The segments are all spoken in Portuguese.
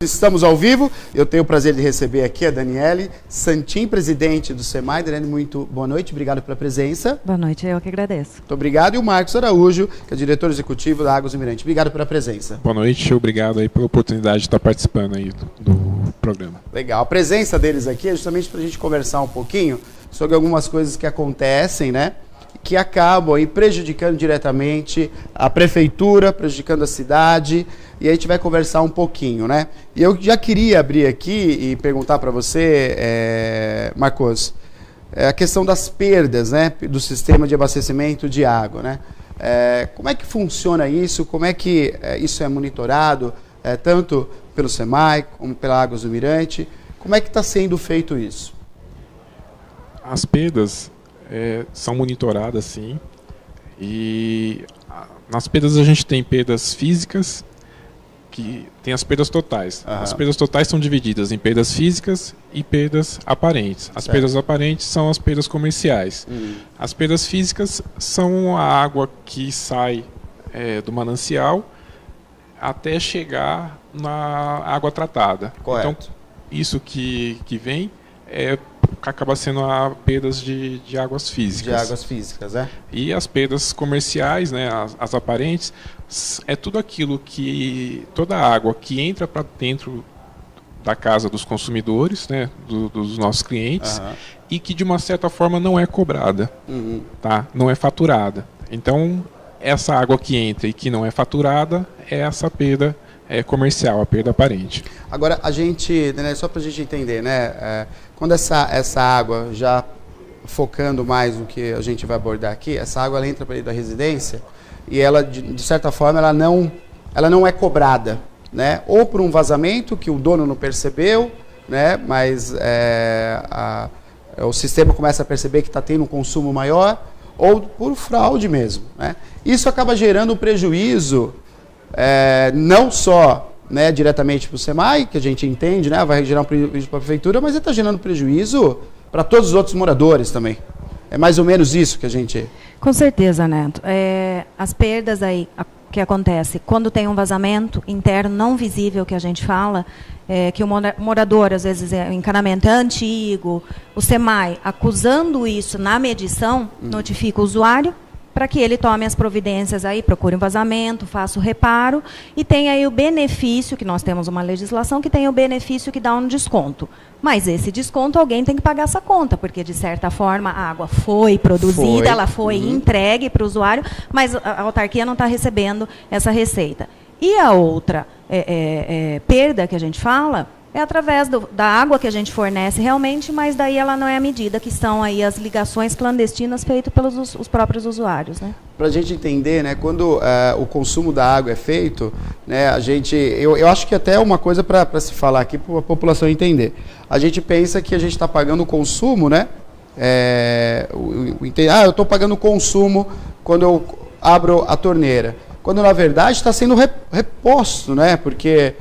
Estamos ao vivo, eu tenho o prazer de receber aqui a Daniele Santin, presidente do SEMAI. Daniele, muito boa noite, obrigado pela presença. Boa noite, eu que agradeço. Muito obrigado. E o Marcos Araújo, que é diretor executivo da Águas do Mirante. Obrigado pela presença. Boa noite, obrigado aí pela oportunidade de estar participando aí do programa. Legal, a presença deles aqui é justamente para a gente conversar um pouquinho sobre algumas coisas que acontecem, né? Que acabam aí prejudicando diretamente a prefeitura, prejudicando a cidade, e aí a gente vai conversar um pouquinho, né? E eu já queria abrir aqui e perguntar para você, Marcos, a questão das perdas, né, do sistema de abastecimento de água, né? Como é que funciona isso? Como é que isso é monitorado, tanto pelo SEMAI como pela Águas do Mirante? Como é que está sendo feito isso? As perdas são monitoradas, sim, e nas perdas a gente tem perdas físicas, que tem as perdas totais. Uhum. As perdas totais são divididas em perdas físicas e perdas aparentes. As perdas aparentes são as perdas comerciais. As perdas físicas são a água que sai do manancial até chegar na água tratada. Correto. Então, isso que vem acaba sendo a perdas de águas físicas. De águas físicas, E as perdas comerciais, né, as aparentes, é tudo aquilo toda a água que entra para dentro da casa dos consumidores, né, dos nossos clientes, e que de uma certa forma não é cobrada, tá? Não é faturada. Então, essa água que entra e que não é faturada é essa perda comercial, a perda aparente. Agora, a gente, né, só para a gente entender, né, quando essa água, já focando mais no que a gente vai abordar aqui, essa água ela entra para dentro da residência e ela, de certa forma, ela não é cobrada, né, ou por um vazamento que o dono não percebeu, né, mas o sistema começa a perceber que está tendo um consumo maior, ou por fraude mesmo, né. Isso acaba gerando um prejuízo, não só, né, diretamente para o SEMAI, que a gente entende, né, vai gerar um prejuízo para a prefeitura, mas ele está gerando prejuízo para todos os outros moradores também. É mais ou menos isso que a gente... Com certeza, Neto. As perdas aí que acontece quando tem um vazamento interno não visível, que a gente fala, que o morador, às vezes, o encanamento é antigo, o SEMAI, acusando isso na medição, notifica o usuário, para que ele tome as providências aí, procure um vazamento, faça o reparo e tem aí o benefício, que nós temos uma legislação que tem o benefício que dá um desconto. Mas esse desconto alguém tem que pagar essa conta, porque de certa forma a água foi produzida, ela foi entregue para o usuário, mas a autarquia não está recebendo essa receita. E a outra perda que a gente fala é através da água que a gente fornece realmente, mas daí ela não é a medida, que são aí as ligações clandestinas feitas pelos os próprios usuários, né? Para a gente entender, né, quando o consumo da água é feito, né, eu acho que até é uma coisa para se falar aqui, para a população entender. A gente pensa que a gente está pagando o consumo, né? Eu estou pagando o consumo quando eu abro a torneira. Quando, na verdade, está sendo reposto, né? Porque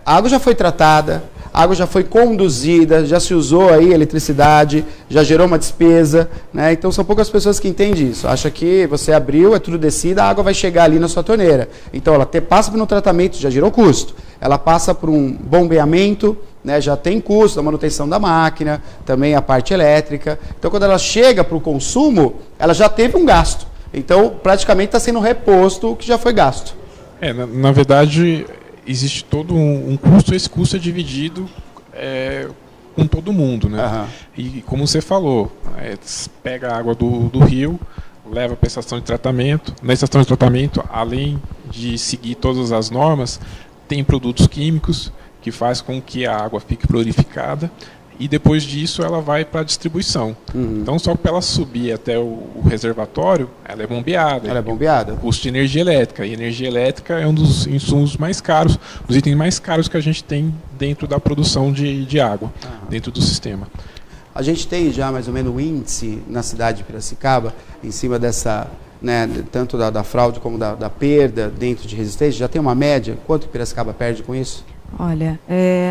a água já foi tratada, a água já foi conduzida, já se usou aí eletricidade, já gerou uma despesa, né? Então, são poucas pessoas que entendem isso. Acha que você abriu, é tudo descido, a água vai chegar ali na sua torneira. Então, ela passa por um tratamento, já gerou custo. Ela passa por um bombeamento, né? Já tem custo da manutenção da máquina, também a parte elétrica. Então, quando ela chega para o consumo, ela já teve um gasto. Então, praticamente está sendo reposto o que já foi gasto. Na verdade, existe todo um custo, esse custo é dividido com todo mundo, né? E como você falou, pega a água do rio, leva para a estação de tratamento. Na estação de tratamento, além de seguir todas as normas, tem produtos químicos que faz com que a água fique purificada. E depois disso ela vai para a distribuição. Então, só para ela subir até o reservatório, ela é bombeada. Ela é bombeada. Custo de energia elétrica. E energia elétrica é um dos insumos mais caros, dos itens mais caros que a gente tem dentro da produção de água, dentro do sistema. A gente tem já mais ou menos o índice na cidade de Piracicaba, em cima dessa, né, tanto da fraude como da perda dentro de resistência. Já tem uma média? Quanto que Piracicaba perde com isso? Olha,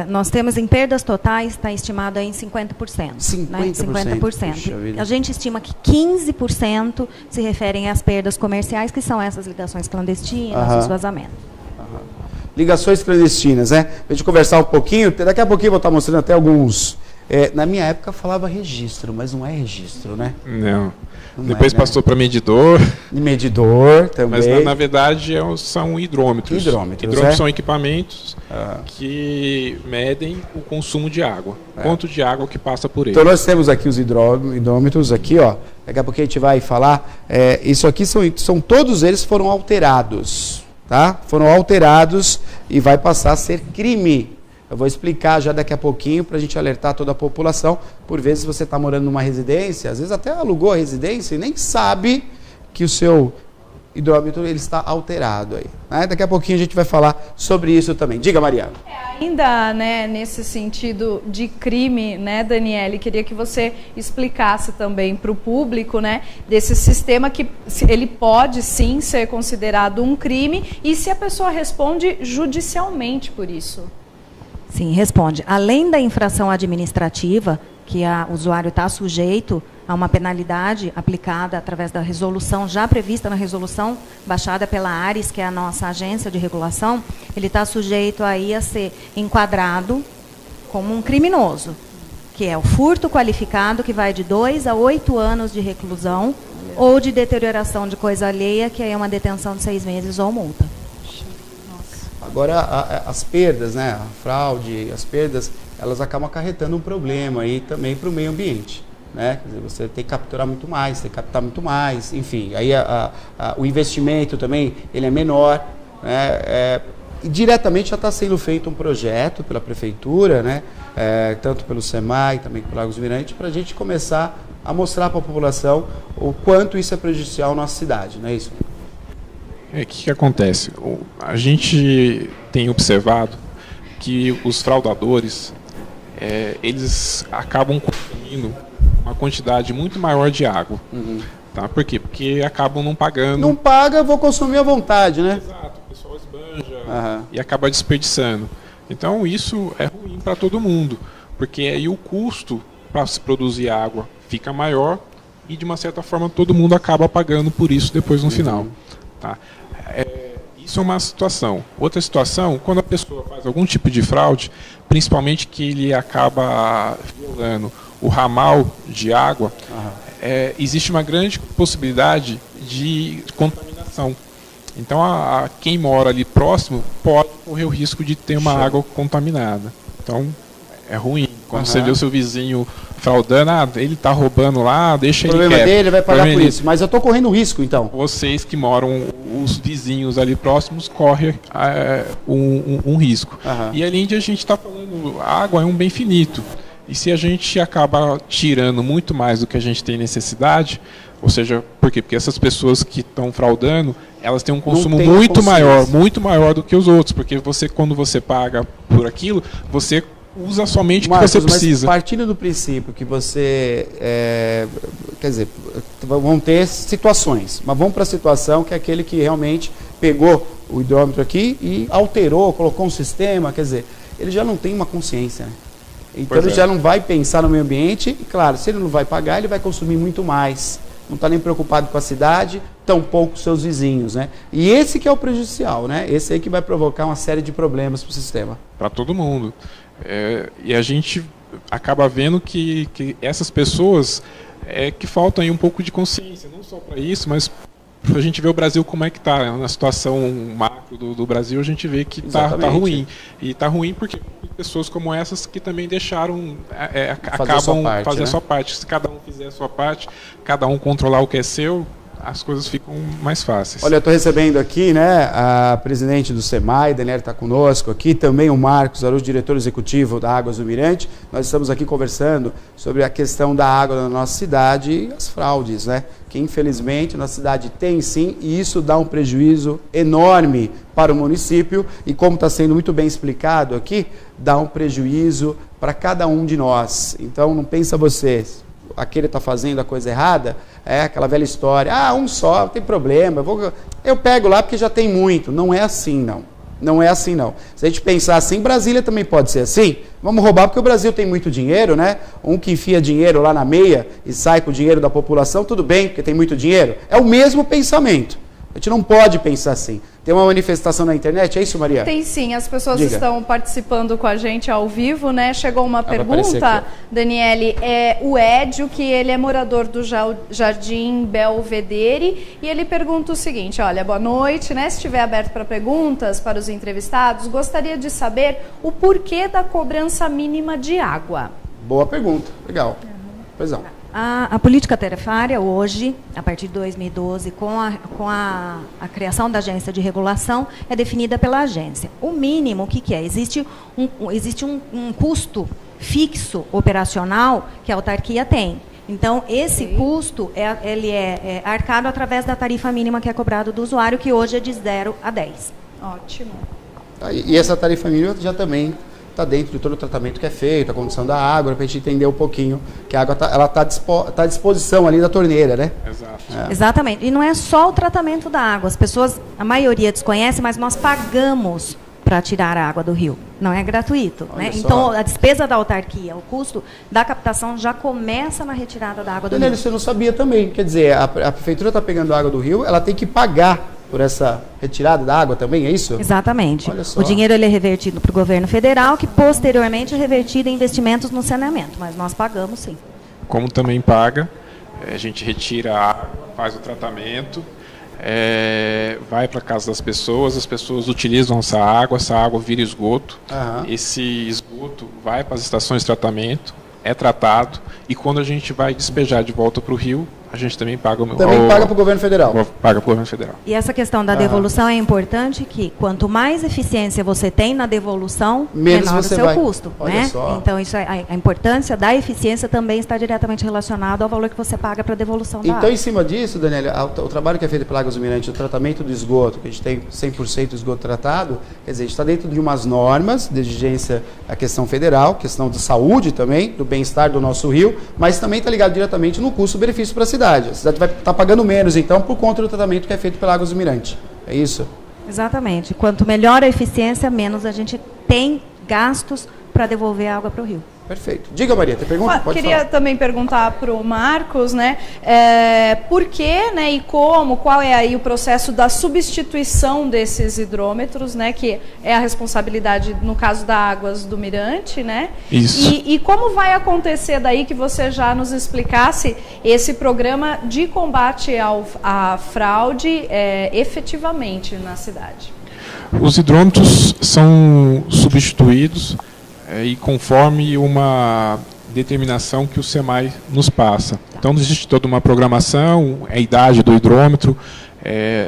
nós temos em perdas totais, está estimado em 50%. 50%? Né? 50%. Puxa vida. A gente estima que 15% se referem às perdas comerciais, que são essas ligações clandestinas, os vazamentos. Ligações clandestinas, né? Pra gente conversar um pouquinho, daqui a pouquinho eu vou estar mostrando até alguns. Na minha época falava registro, mas não é registro, né? Não. Depois passou para medidor. Medidor também. Mas na verdade são hidrômetros. Hidrômetros são equipamentos que medem o consumo de água. Quanto de água que passa por ele. Então nós temos aqui os hidrômetros aqui, ó. Daqui a pouquinho a gente vai falar. Isso aqui são todos eles foram alterados, tá? Foram alterados e vai passar a ser crime. Eu vou explicar já daqui a pouquinho para a gente alertar toda a população. Por vezes você está morando numa residência, às vezes até alugou a residência e nem sabe que o seu hidrômetro ele está alterado aí. Né? Daqui a pouquinho a gente vai falar sobre isso também. Diga, Mariana. Ainda, né, nesse sentido de crime, né, Daniele, queria que você explicasse também para o público, né, desse sistema que ele pode sim ser considerado um crime e se a pessoa responde judicialmente por isso. Sim, responde. Além da infração administrativa, que o usuário está sujeito a uma penalidade aplicada através da resolução, já prevista na resolução baixada pela ARES, que é a nossa agência de regulação, ele está sujeito aí a ser enquadrado como um criminoso, que é o furto qualificado, que vai de 2 a 8 anos de reclusão, ou de deterioração de coisa alheia, que é uma detenção de 6 meses ou multa. Agora, as perdas, né, a fraude, as perdas, elas acabam acarretando um problema aí também para o meio ambiente. Né? Quer dizer, você tem que capturar muito mais, tem que captar muito mais, enfim. Aí o investimento também ele é menor. Né? E diretamente já está sendo feito um projeto pela Prefeitura, né? Tanto pelo SEMAI, também pelo Lagos Mirante, para a gente começar a mostrar para a população o quanto isso é prejudicial à nossa cidade, não é isso? O que acontece? A gente tem observado que os fraudadores, eles acabam consumindo uma quantidade muito maior de água. Uhum. Tá? Por quê? Porque acabam não pagando. Não paga, vou consumir à vontade, né? Exato, o pessoal esbanja e acaba desperdiçando. Então isso é ruim para todo mundo, porque aí o custo para se produzir água fica maior e de uma certa forma todo mundo acaba pagando por isso depois no final. Tá? Isso é uma situação. Outra situação, quando a pessoa faz algum tipo de fraude, principalmente que ele acaba violando o ramal de água, existe uma grande possibilidade de contaminação. Então, quem mora ali próximo pode correr o risco de ter uma água contaminada. Então, é ruim. Quando você vê o seu vizinho fraudando, ele está roubando lá, deixa ele quieto. O problema dele vai pagar por isso. Mas eu estou correndo risco, então. Vocês que moram, os vizinhos ali próximos, correm um risco. E além de a gente está falando, a água é um bem finito. E se a gente acaba tirando muito mais do que a gente tem necessidade, ou seja, por quê? Porque essas pessoas que estão fraudando, elas têm um consumo muito maior do que os outros. Porque quando você paga por aquilo, você usa somente o que você precisa. Mas partindo do princípio que você, quer dizer, vão ter situações, mas vamos para a situação que é aquele que realmente pegou o hidrômetro aqui e alterou, colocou um sistema, quer dizer, ele já não tem uma consciência, né? Então ele já não vai pensar no meio ambiente e, claro, se ele não vai pagar, ele vai consumir muito mais. Não está nem preocupado com a cidade, tampouco com seus vizinhos, né? E esse que é o prejudicial, né? Esse aí que vai provocar uma série de problemas para o sistema. Para todo mundo. E a gente acaba vendo que essas pessoas que faltam aí um pouco de consciência, não só para isso, mas para a gente ver o Brasil como é que está, na situação macro do Brasil, a gente vê que está ruim. E está ruim porque pessoas como essas que também deixaram, acabam fazer a sua parte. Se cada um fizer a sua parte, cada um controlar o que é seu, as coisas ficam mais fáceis. Olha, eu estou recebendo aqui, né, a presidente do SEMAI, Daniele está conosco aqui, também o Marcos Araújo, diretor executivo da Águas do Mirante. Nós estamos aqui conversando sobre a questão da água na nossa cidade e as fraudes, né, que infelizmente na cidade tem sim, e isso dá um prejuízo enorme para o município e, como está sendo muito bem explicado aqui, dá um prejuízo para cada um de nós. Então não pensa vocês, aquele está fazendo a coisa errada, aquela velha história, um só, não tem problema, eu pego lá porque já tem muito. Não é assim, não. Não é assim, não. Se a gente pensar assim, Brasília também pode ser assim. Vamos roubar porque o Brasil tem muito dinheiro, né? Um que enfia dinheiro lá na meia e sai com o dinheiro da população, tudo bem, porque tem muito dinheiro. É o mesmo pensamento. A gente não pode pensar assim. Tem uma manifestação na internet, é isso, Maria? Tem sim, as pessoas Diga. Estão participando com a gente ao vivo, né? Chegou uma pergunta, Daniele, o Édio, que ele é morador do Jardim Belvedere, e ele pergunta o seguinte, olha, boa noite, né? Se estiver aberto para perguntas para os entrevistados, gostaria de saber o porquê da cobrança mínima de água. Boa pergunta, legal. Pois não. A política tarifária hoje, a partir de 2012, com a criação da agência de regulação, é definida pela agência. O mínimo, o que é? Existe um custo fixo operacional que a autarquia tem. Então, esse custo ele é arcado através da tarifa mínima que é cobrado do usuário, que hoje é de 0 a 10. Ótimo. E essa tarifa mínima já também está dentro de todo o tratamento que é feito, a condição da água, para a gente entender um pouquinho que a água está à disposição ali da torneira, né? Exato. Exatamente. E não é só o tratamento da água. As pessoas, a maioria desconhece, mas nós pagamos para tirar a água do rio. Não é gratuito. Né? Então, a despesa da autarquia, o custo da captação já começa na retirada da água do rio. Você não sabia também. Quer dizer, a prefeitura está pegando a água do rio, ela tem que pagar por essa retirada da água também, é isso? Exatamente. O dinheiro ele é revertido para o governo federal, que posteriormente é revertido em investimentos no saneamento, mas nós pagamos sim. Como também paga, a gente retira a água, faz o tratamento, vai para a casa das pessoas, as pessoas utilizam essa água vira esgoto, esse esgoto vai para as estações de tratamento, é tratado, e quando a gente vai despejar de volta para o rio, a gente também paga paga para o governo federal. Paga para o governo federal. E essa questão da devolução é importante, que quanto mais eficiência você tem na devolução, menor o seu custo. Né? Então, isso a importância da eficiência também está diretamente relacionada ao valor que você paga para a devolução da água. Em cima disso, Daniela, o trabalho que é feito pela Águas do Mirante, o tratamento do esgoto, que a gente tem 100% do esgoto tratado, quer dizer, a gente está dentro de umas normas de exigência à questão federal, questão de saúde também, do bem-estar do nosso rio, mas também está ligado diretamente no custo-benefício para a cidade. A cidade vai estar pagando menos, então, por conta do tratamento que é feito pela Águas do Mirante. É isso? Exatamente. Quanto melhor a eficiência, menos a gente tem gastos para devolver a água para o rio. Perfeito. Diga, Maria, tem pergunta? Pode queria falar. também perguntar para o Marcos, né, por que, né, e qual é aí o processo da substituição desses hidrômetros, né, que é a responsabilidade, no caso da Águas do Mirante, né? Isso. E como vai acontecer daí que você já nos explicasse esse programa de combate à fraude efetivamente na cidade? Os hidrômetros são substituídos e conforme uma determinação que o SEMAI nos passa. Então, existe toda uma programação, a idade do hidrômetro,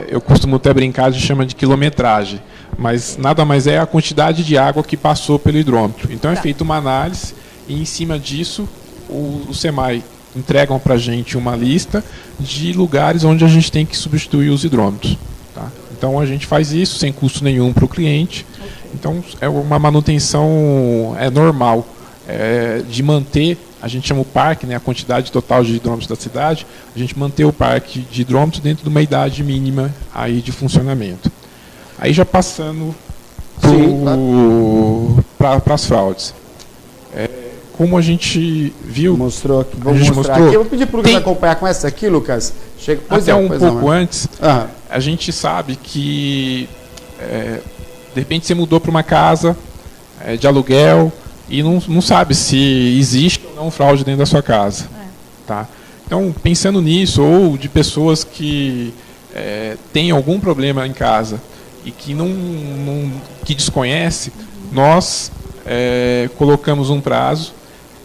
eu costumo até brincar, de chama de quilometragem, mas nada mais é a quantidade de água que passou pelo hidrômetro. Então, é feita uma análise e, em cima disso, o SEMAI entregam para a gente uma lista de lugares onde a gente tem que substituir os hidrômetros. Tá? Então, a gente faz isso sem custo nenhum para o cliente. Então, é uma manutenção normal de manter, a gente chama o parque, né, a quantidade total de hidrômetros da cidade, a gente manter o parque de hidrômetros dentro de uma idade mínima aí de funcionamento. Aí já passando para as fraudes. Como a gente viu... Mostrou aqui, vamos mostrar aqui. Eu vou pedir para o Lucas acompanhar com essa aqui, Lucas. Até um pouco antes, a gente sabe que... de repente você mudou para uma casa de aluguel e não sabe se existe ou não fraude dentro da sua casa. Tá? Então, pensando nisso, ou de pessoas que têm algum problema em casa e que que desconhece, nós colocamos um prazo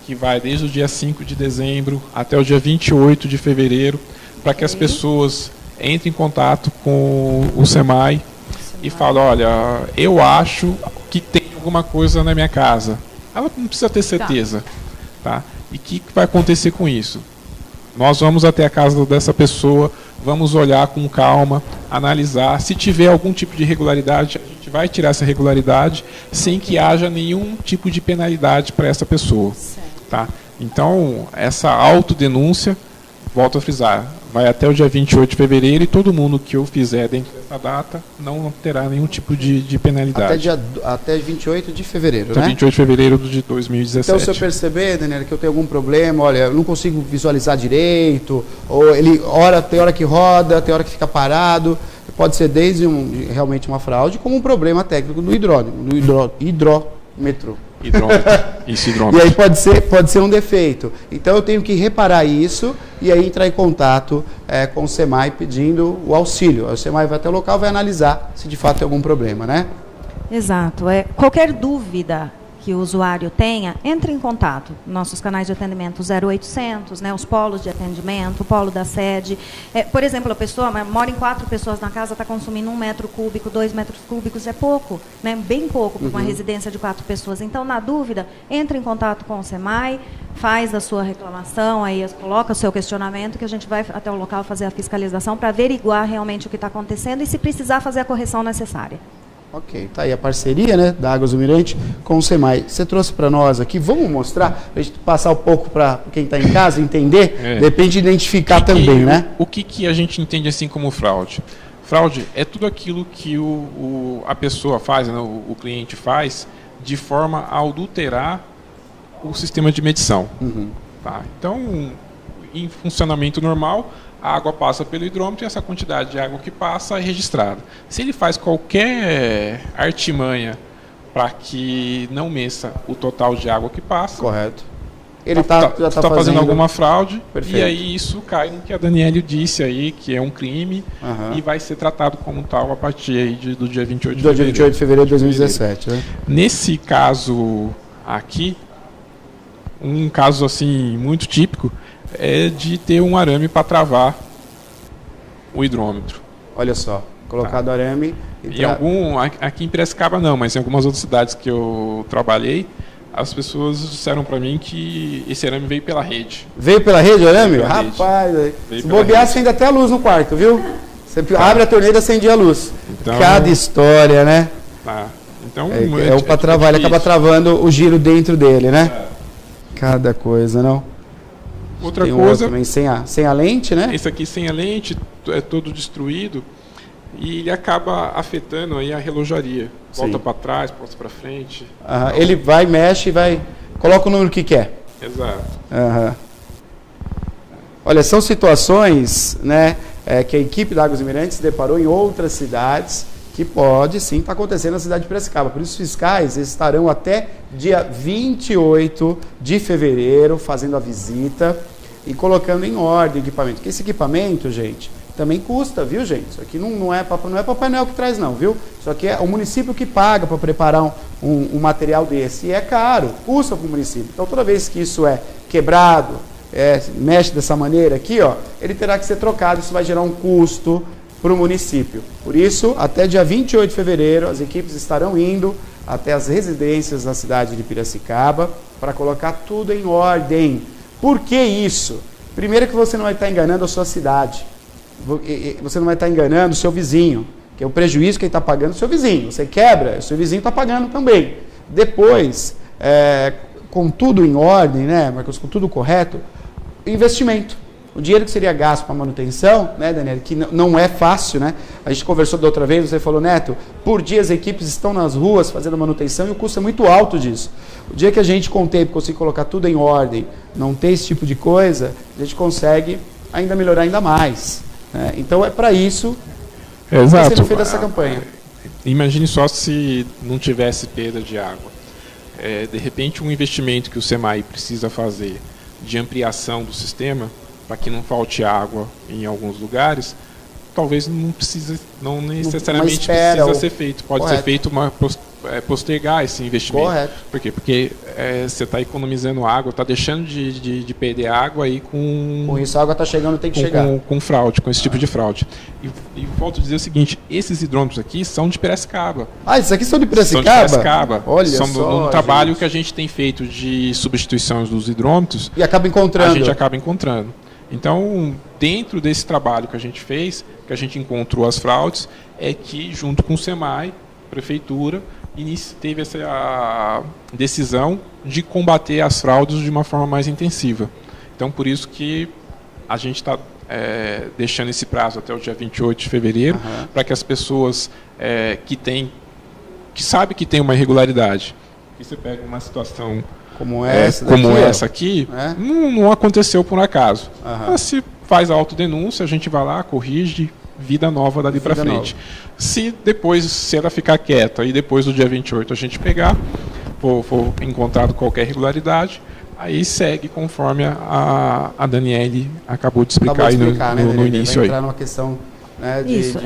que vai desde o dia 5 de dezembro até o dia 28 de fevereiro, para que as pessoas entrem em contato com o SEMAI e fala, olha, eu acho que tem alguma coisa na minha casa. Ela não precisa ter certeza. Tá? E o que vai acontecer com isso? Nós vamos até a casa dessa pessoa, vamos olhar com calma, analisar. Se tiver algum tipo de irregularidade, a gente vai tirar essa irregularidade sem que haja nenhum tipo de penalidade para essa pessoa. Tá? Então, essa autodenúncia, volto a frisar, vai até o dia 28 de fevereiro e todo mundo que eu fizer dentro dessa data não terá nenhum tipo de penalidade. Até 28 de fevereiro, até 28 de fevereiro de 2017. Então, se eu perceber, Daniela, que eu tenho algum problema, olha, eu não consigo visualizar direito, ou ele tem hora que roda, tem hora que fica parado, Pode ser desde realmente uma fraude, como um problema técnico no hidrômetro. Isso, E aí pode ser um defeito. Então eu tenho que reparar isso e aí entrar em contato com o SEMAI pedindo o auxílio. O SEMAI vai até o local, vai analisar se de fato tem algum problema, né? Exato. Qualquer dúvida que o usuário tenha, entre em contato. Nossos canais de atendimento 0800, né, os polos de atendimento, o polo da sede. Por exemplo, a pessoa mora em 4 pessoas na casa, está consumindo 1 metro cúbico, 2 metros cúbicos, é pouco, né, bem pouco para uma residência de 4 pessoas. Então, na dúvida, entre em contato com o SEMAI, faz a sua reclamação, aí coloca o seu questionamento, que a gente vai até o local fazer a fiscalização para averiguar realmente o que está acontecendo e, se precisar, fazer a correção necessária. Ok, tá aí a parceria, né, da Águas do Mirante com o SEMAI. Você trouxe para nós aqui, vamos mostrar, para a gente passar um pouco para quem está em casa entender, depende de identificar também, né? O que a gente entende assim como fraude? Fraude é tudo aquilo que a pessoa faz, né, o cliente faz, de forma a adulterar o sistema de medição. Tá? Então, em funcionamento normal, a água passa pelo hidrômetro e essa quantidade de água que passa é registrada. Se ele faz qualquer artimanha para que não meça o total de água que passa... Correto. Ele já está fazendo alguma fraude. Perfeito. E aí isso cai no que a Daniele disse aí, que é um crime e vai ser tratado como tal a partir aí do dia 28 de fevereiro. Do dia 28 de fevereiro de 2017. Né? Nesse caso aqui, um caso assim muito típico é de ter um arame para travar o hidrômetro. Olha só, colocado arame... Aqui em Piracicaba não, mas em algumas outras cidades que eu trabalhei, as pessoas disseram para mim que esse arame veio pela rede. Veio pela rede o arame? Rapaz, se bobear, acende até a luz no quarto, viu? Você abre a torneira e acende a luz. Então, cada história, né? Então, o para travar, ele acaba travando o giro dentro dele, né? Cada coisa, não? Outra coisa, também sem a lente, né? Esse aqui sem a lente, é todo destruído e ele acaba afetando aí a relojaria. Volta para trás, volta para frente. Ele vai, mexe e vai... Coloca o número que quer. Exato. Olha, são situações, né, que a equipe da Águas do Mirante se deparou em outras cidades que pode sim estar acontecendo na cidade de Piracicaba. Por isso, os fiscais estarão até dia 28 de fevereiro fazendo a visita e colocando em ordem o equipamento. Porque esse equipamento, gente, também custa, viu, gente? Isso aqui não é Papai Noel que traz, não, viu? Isso aqui é o município que paga para preparar um material desse. E é caro, custa para o município. Então, toda vez que isso é quebrado, mexe dessa maneira aqui, ó, ele terá que ser trocado. Isso vai gerar um custo para o município. Por isso, até dia 28 de fevereiro, as equipes estarão indo até as residências da cidade de Piracicaba para colocar tudo em ordem. Por que isso? Primeiro que você não vai estar enganando a sua cidade. Você não vai estar enganando o seu vizinho, que é o prejuízo que ele está pagando o seu vizinho. Você quebra, o seu vizinho está pagando também. Depois, com tudo em ordem, né, Marcos, com tudo correto, investimento. O dinheiro que seria gasto para manutenção, né, Daniela, que não é fácil, né? A gente conversou da outra vez, você falou, Neto, por dia as equipes estão nas ruas fazendo manutenção e o custo é muito alto disso. O dia que a gente conseguir colocar tudo em ordem, não ter esse tipo de coisa, a gente consegue ainda melhorar ainda mais. Né? Então é para isso que está sendo feita essa campanha. Imagine só se não tivesse perda de água. De repente, um investimento que o SEMAI precisa fazer de ampliação do sistema, para que não falte água em alguns lugares, talvez não necessariamente precisa ser feito. Pode ser feito postergar esse investimento. Correto. Por quê? Porque você está economizando água, está deixando de perder água aí com isso a água está chegando, tem que chegar. Com fraude, com esse tipo de fraude. E volto a dizer o seguinte, esses hidrômetros aqui são de Piracicaba. Esses aqui são de Piracicaba? São de Piracicaba. Olha são só, um trabalho que a gente tem feito de substituições dos hidrômetros. E acaba encontrando. A gente acaba encontrando. Então, dentro desse trabalho que a gente fez, que a gente encontrou as fraudes, é que, junto com o SEMAI, Prefeitura, teve essa decisão de combater as fraudes de uma forma mais intensiva. Então, por isso que a gente está deixando esse prazo até o dia 28 de fevereiro, para que as pessoas que sabem que tem uma irregularidade, e você pega uma situação como essa aqui, não aconteceu por acaso. Mas se faz a autodenúncia, a gente vai lá, corrige, vida nova dali para frente. Se ela ficar quieta e depois do dia 28 a gente pegar, for encontrado qualquer irregularidade, aí segue conforme a Daniele acabou de explicar, no início. Vai entrar numa questão, né, Isso,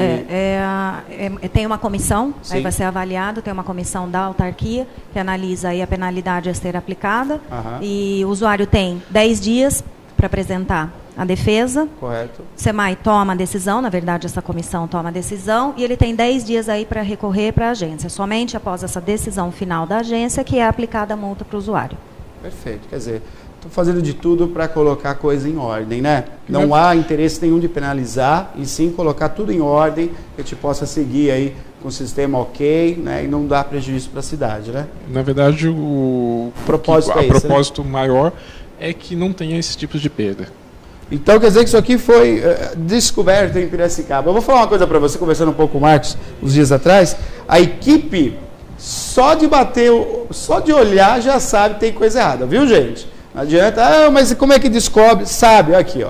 tem uma comissão, aí vai ser avaliado, tem uma comissão da autarquia que analisa aí a penalidade a ser aplicada, e o usuário tem 10 dias para apresentar a defesa. Correto. O SEMAI toma a decisão, na verdade essa comissão toma a decisão, e ele tem 10 dias aí para recorrer para a agência. Somente após essa decisão final da agência que é aplicada a multa para o usuário. Perfeito, quer dizer, estou fazendo de tudo para colocar a coisa em ordem, né? Não há interesse nenhum de penalizar, e sim colocar tudo em ordem, que a gente possa seguir aí com o sistema ok, né? E não dar prejuízo para a cidade, né? Na verdade, o propósito maior é que não tenha esses tipos de perda. Então quer dizer que isso aqui foi descoberto em Piracicaba. Eu vou falar uma coisa para você, conversando um pouco com o Marcos uns dias atrás, a equipe só de bater, só de olhar já sabe que tem coisa errada, viu, gente? Não adianta, mas como é que descobre? Sabe, aqui,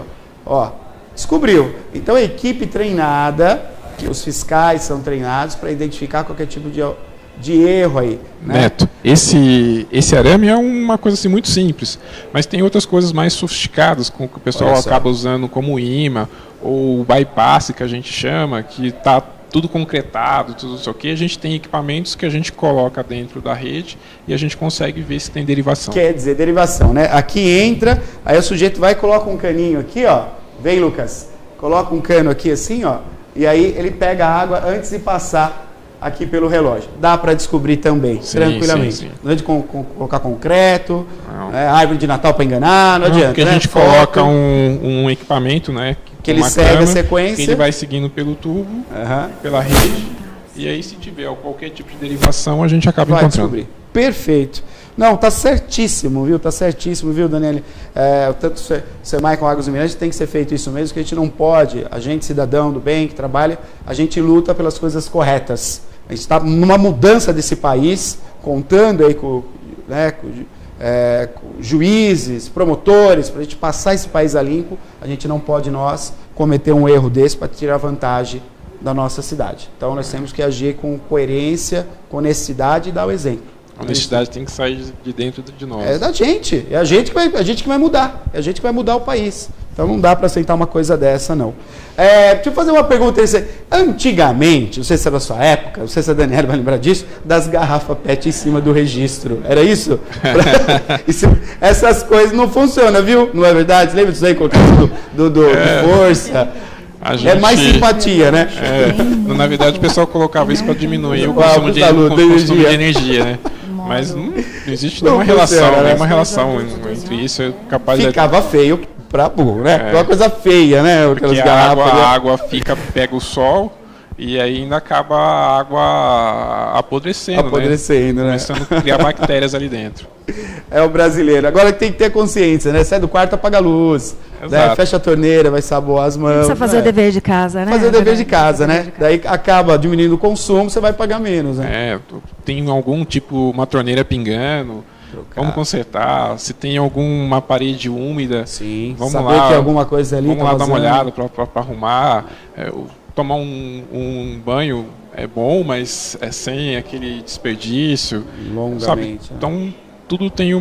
ó, descobriu. Então a equipe treinada, que os fiscais são treinados para identificar qualquer tipo de erro aí, né? Neto, esse arame é uma coisa assim muito simples, mas tem outras coisas mais sofisticadas, com que o pessoal acaba usando como imã, ou o bypass, que a gente chama, que está tudo concretado, tudo isso aqui. A gente tem equipamentos que a gente coloca dentro da rede e a gente consegue ver se tem derivação. Quer dizer, derivação, né? Aqui entra, aí o sujeito vai e coloca um caninho aqui, ó. Vem, Lucas. Coloca um cano aqui assim, ó. E aí ele pega a água antes de passar aqui pelo relógio. Dá para descobrir também, tranquilamente. Sim. Não é de colocar concreto, árvore de Natal para enganar, não adianta. Porque a gente coloca um equipamento, né? Que ele segue a sequência. Que ele vai seguindo pelo tubo, pela rede. E aí, se tiver qualquer tipo de derivação, a gente acaba encontrando. Descobrir. Perfeito. Não, tá certíssimo, viu? Tá certíssimo, viu, Daniele? Tanto o SEMAI com Águas do Mirante tem que ser feito isso mesmo, que a gente não pode, a gente, cidadão do bem, que trabalha, a gente luta pelas coisas corretas. A gente está numa mudança desse país, contando aí com juízes, promotores, para a gente passar esse país a limpo. A gente não pode, nós, cometer um erro desse para tirar vantagem da nossa cidade. Então, nós temos que agir com coerência, com honestidade e dar o exemplo. A honestidade tem que sair de dentro de nós. É da gente. É a gente que vai mudar. É a gente que vai mudar o país. Então, não dá para aceitar uma coisa dessa, não. Deixa eu fazer uma pergunta. Antigamente, não sei se era da sua época, não sei se a Daniela vai lembrar disso, das garrafas PET em cima do registro. Era isso? Essas coisas não funcionam, viu? Não é verdade? Lembra disso aí? Colocando do força. É mais simpatia, né? Na verdade, o pessoal colocava isso para diminuir o consumo de energia, né? Mas não existe nenhuma relação entre isso. É capaz Ficava feio para burro, né? É uma coisa feia, né? Porque a água pega o sol e aí ainda acaba a água apodrecendo, né? Começando a criar bactérias ali dentro. É o brasileiro. Agora tem que ter consciência, né? Sai do quarto, apaga a luz, né? Fecha a torneira, vai saboar as mãos. Precisa fazer o dever de casa, né? Fazer o dever de casa, né? Daí acaba diminuindo o consumo, você vai pagar menos, né? Tem algum tipo, uma torneira pingando, vamos consertar. Se tem alguma parede úmida, vamos saber lá. Que alguma coisa ali vamos lá dar uma olhada para arrumar. Tomar um banho é bom, mas sem aquele desperdício. Longamente. Sabe? Então, tudo tem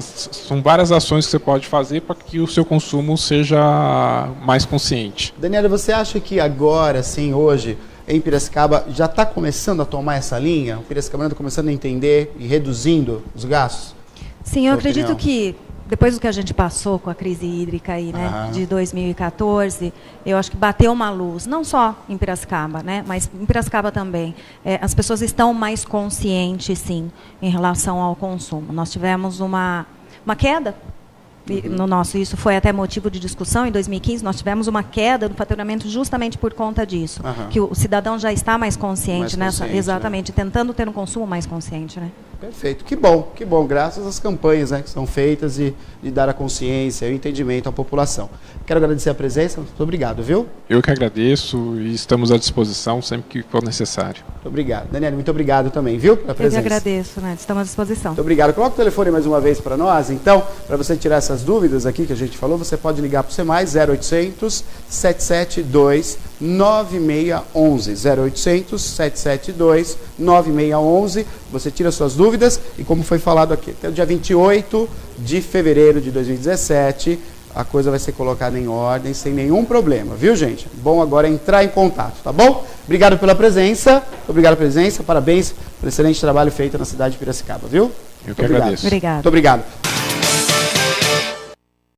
são várias ações que você pode fazer para que o seu consumo seja mais consciente. Daniela, você acha que agora, sim, hoje, em Piracicaba, já está começando a tomar essa linha? O Piracicaba está começando a entender e reduzindo os gastos? Sim, eu acredito que depois do que a gente passou com a crise hídrica aí, né, de 2014, eu acho que bateu uma luz, não só em Piracicaba, né, mas em Piracicaba também. As pessoas estão mais conscientes, sim, em relação ao consumo. Nós tivemos uma queda no nosso, isso foi até motivo de discussão em 2015, nós tivemos uma queda do faturamento justamente por conta disso, que o cidadão já está mais consciente, exatamente, né? Tentando ter um consumo mais consciente, né? Perfeito, que bom, graças às campanhas, né, que são feitas de dar a consciência e o entendimento à população. Quero agradecer a presença, muito obrigado, viu? Eu que agradeço e estamos à disposição sempre que for necessário. Muito obrigado. Daniela, muito obrigado também, viu, pela presença. Eu que agradeço, né, estamos à disposição. Muito obrigado. Coloca o telefone mais uma vez para nós, então, para você tirar essas dúvidas aqui que a gente falou, você pode ligar para o SEMAI 0800 772 9611, 0800 772 9611. Você tira suas dúvidas e, como foi falado aqui, até o dia 28 de fevereiro de 2017, a coisa vai ser colocada em ordem sem nenhum problema, viu, gente? Bom agora entrar em contato, tá bom? Obrigado pela presença, parabéns pelo excelente trabalho feito na cidade de Piracicaba, viu? Eu que agradeço. Obrigado. Muito obrigado.